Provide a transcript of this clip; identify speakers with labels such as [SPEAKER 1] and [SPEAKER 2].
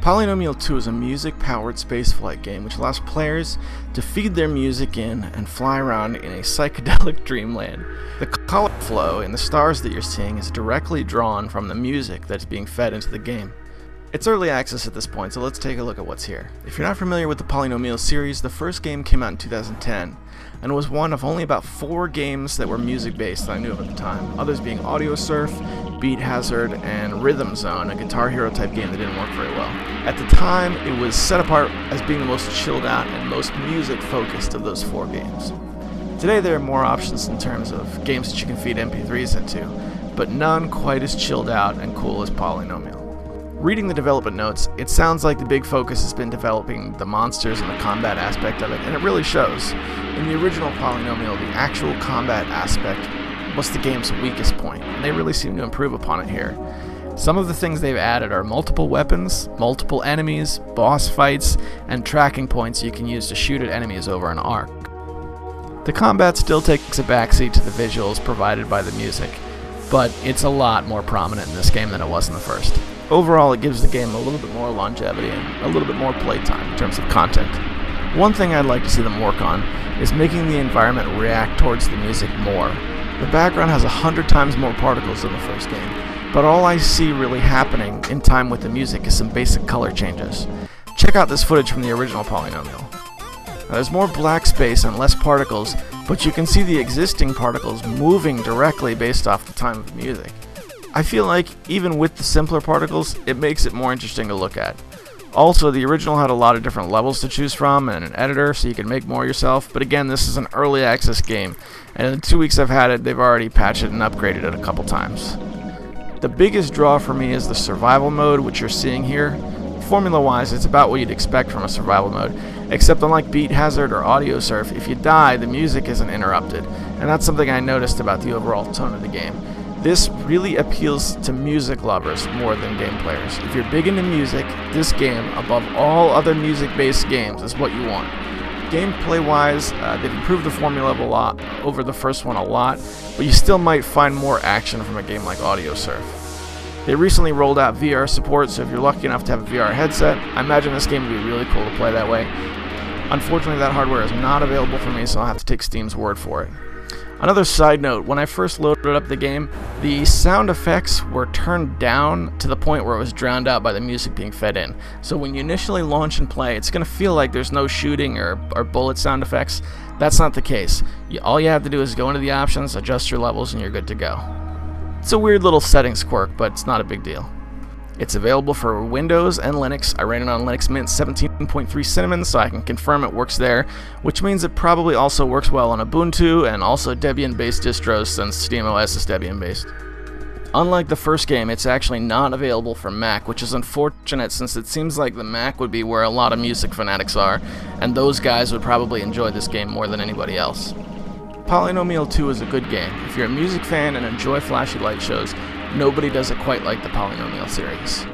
[SPEAKER 1] Polynomial II is a music-powered spaceflight game which allows players to feed their music in and fly around in a psychedelic dreamland. The color flow in the stars that you're seeing is directly drawn from the music that's being fed into the game. It's early access at this point, so let's take a look at what's here. If you're not familiar with the Polynomial series, the first game came out in 2010 and was one of only about 4 games that were music-based that I knew of at the time, others being Audio Surf, Beat Hazard, and Rhythm Zone, a Guitar Hero type game that didn't work very well. At the time, it was set apart as being the most chilled out and most music-focused of those 4 games. Today there are more options in terms of games that you can feed MP3s into, but none quite as chilled out and cool as Polynomial. Reading the development notes, it sounds like the big focus has been developing the monsters and the combat aspect of it, and it really shows. In the original Polynomial, the actual combat aspect was the game's weakest point, and they really seem to improve upon it here. Some of the things they've added are multiple weapons, multiple enemies, boss fights, and tracking points you can use to shoot at enemies over an arc. The combat still takes a backseat to the visuals provided by the music, but it's a lot more prominent in this game than it was in the first. Overall, it gives the game a little bit more longevity and a little bit more playtime in terms of content. One thing I'd like to see them work on is making the environment react towards the music more. The background has 100 times more particles than the first game, but all I see really happening in time with the music is some basic color changes. Check out this footage from the original Polynomial. Now, there's more black space and less particles, but you can see the existing particles moving directly based off the time of the music. I feel like, even with the simpler particles, it makes it more interesting to look at. Also, the original had a lot of different levels to choose from and an editor so you can make more yourself, but again, this is an early access game, and in the 2 weeks I've had it, they've already patched it and upgraded it a couple times. The biggest draw for me is the survival mode, which you're seeing here. Formula-wise, it's about what you'd expect from a survival mode, except unlike Beat Hazard or Audio Surf, if you die, the music isn't interrupted, and that's something I noticed about the overall tone of the game. This really appeals to music lovers more than game players. If you're big into music, this game, above all other music-based games, is what you want. Gameplay-wise, they've improved the formula a lot over the first one a lot, but you still might find more action from a game like Audio Surf. They recently rolled out VR support, so if you're lucky enough to have a VR headset, I imagine this game would be really cool to play that way. Unfortunately, that hardware is not available for me, so I'll have to take Steam's word for it. Another side note, when I first loaded up the game, the sound effects were turned down to the point where it was drowned out by the music being fed in. So when you initially launch and play, it's going to feel like there's no shooting or bullet sound effects. That's not the case. All you have to do is go into the options, adjust your levels, and you're good to go. It's a weird little settings quirk, but it's not a big deal. It's available for Windows and Linux. I ran it on Linux Mint 17.3 Cinnamon, so I can confirm it works there, which means it probably also works well on Ubuntu and also Debian-based distros, since SteamOS is Debian-based. Unlike the first game, it's actually not available for Mac, which is unfortunate since it seems like the Mac would be where a lot of music fanatics are, and those guys would probably enjoy this game more than anybody else. Polynomial II is a good game. If you're a music fan and enjoy flashy light shows, nobody does it quite like the Polynomial series.